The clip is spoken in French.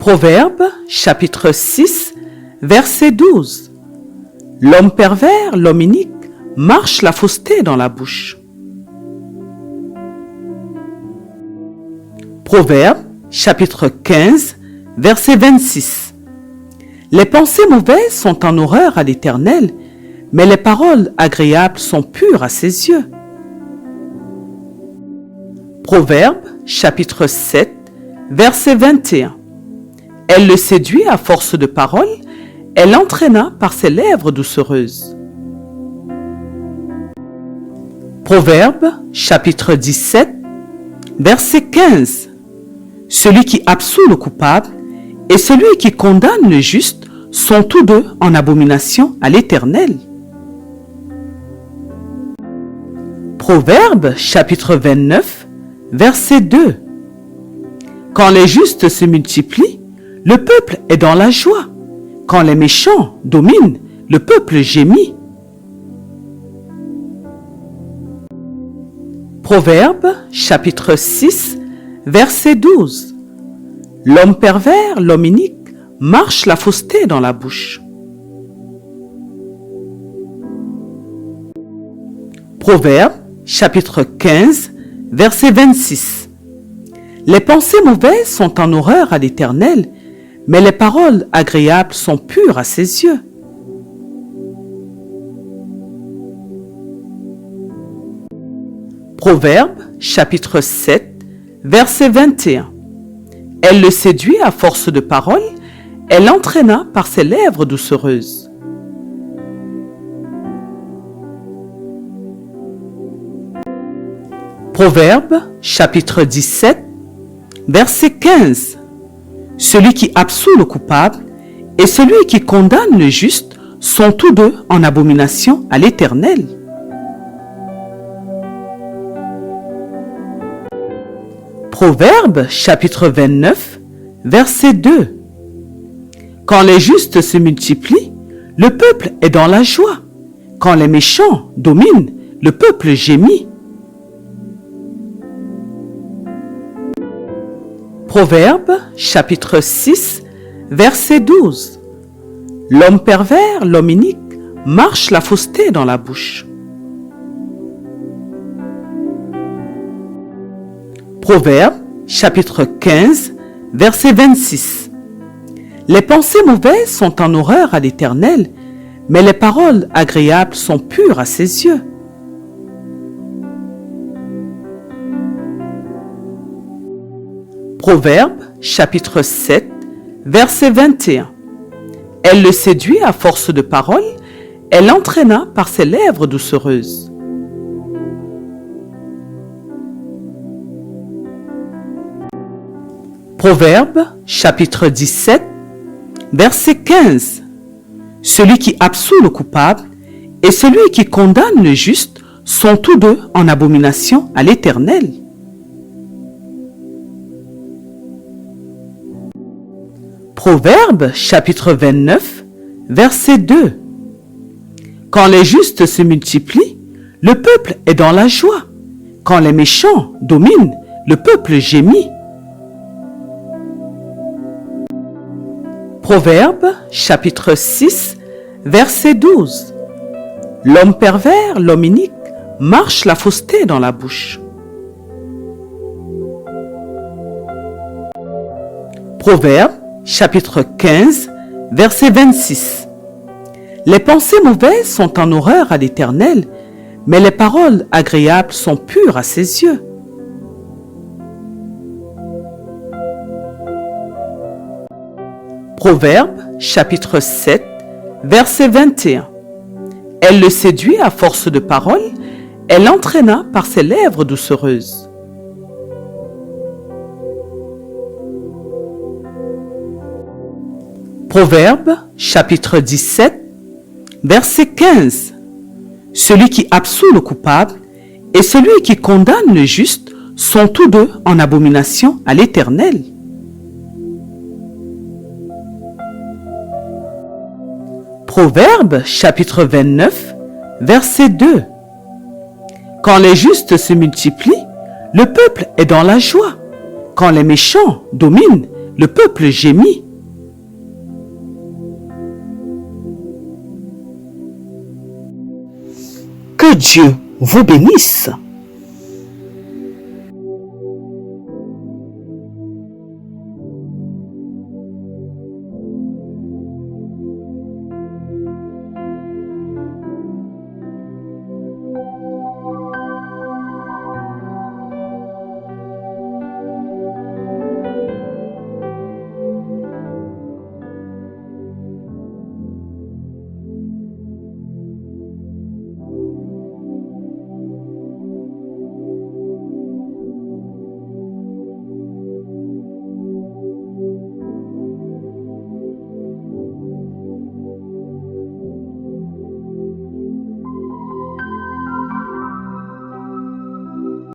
Proverbe, chapitre 6, verset 12. L'homme pervers, l'homme inique, marche la fausseté dans la bouche. Proverbe, chapitre 15, verset 26. Les pensées mauvaises sont en horreur à l'Éternel, mais les paroles agréables sont pures à ses yeux. Proverbe, chapitre 7, verset 21. Elle le séduit à force de paroles, elle l'entraîna par ses lèvres doucereuses. Proverbe, chapitre 17, verset 15. Celui qui absout le coupable et celui qui condamne le juste sont tous deux en abomination à l'Éternel. Proverbe, chapitre 29, verset 2. Quand les justes se multiplient, le peuple est dans la joie. Quand les méchants dominent, le peuple gémit. Proverbe, chapitre 6, verset 12. L'homme pervers, l'homme inique, marche la fausseté dans la bouche. Proverbe, chapitre 15, verset 26. Les pensées mauvaises sont en horreur à l'Éternel, mais les paroles agréables sont pures à ses yeux. Proverbe, chapitre 7, verset 21. Elle le séduit à force de paroles, elle l'entraîna par ses lèvres doucereuses. Proverbe, chapitre 17, verset 15. Celui qui absout le coupable et celui qui condamne le juste sont tous deux en abomination à l'Éternel. Proverbe, chapitre 29, verset 2. Quand les justes se multiplient, le peuple est dans la joie. Quand les méchants dominent, le peuple gémit. Proverbe, chapitre 6, verset 12. L'homme pervers, l'homme inique, marche la fausseté dans la bouche. Proverbe, chapitre 15, verset 26. Les pensées mauvaises sont en horreur à l'Éternel, mais les paroles agréables sont pures à ses yeux. Proverbe, chapitre 7, verset 21. Elle le séduit à force de paroles, elle l'entraîna par ses lèvres doucereuses. Proverbe, chapitre 17, verset 15. Celui qui absout le coupable et celui qui condamne le juste sont tous deux en abomination à l'Éternel. Proverbe, chapitre 29, verset 2. Quand les justes se multiplient, le peuple est dans la joie. Quand les méchants dominent, le peuple gémit. Proverbe, chapitre 6, verset 12. L'homme pervers, l'homme inique, marche la fausseté dans la bouche. Proverbe, chapitre 15, verset 26. Les pensées mauvaises sont en horreur à l'Éternel, mais les paroles agréables sont pures à ses yeux. Proverbe, chapitre 7, verset 21. Elle le séduit à force de paroles, elle l'entraîna par ses lèvres doucereuses. Proverbe, chapitre 17, verset 15. Celui qui absout le coupable et celui qui condamne le juste sont tous deux en abomination à l'Éternel. Proverbe, chapitre 29, verset 2. Quand les justes se multiplient, le peuple est dans la joie. Quand les méchants dominent, le peuple gémit. Que Dieu vous bénisse.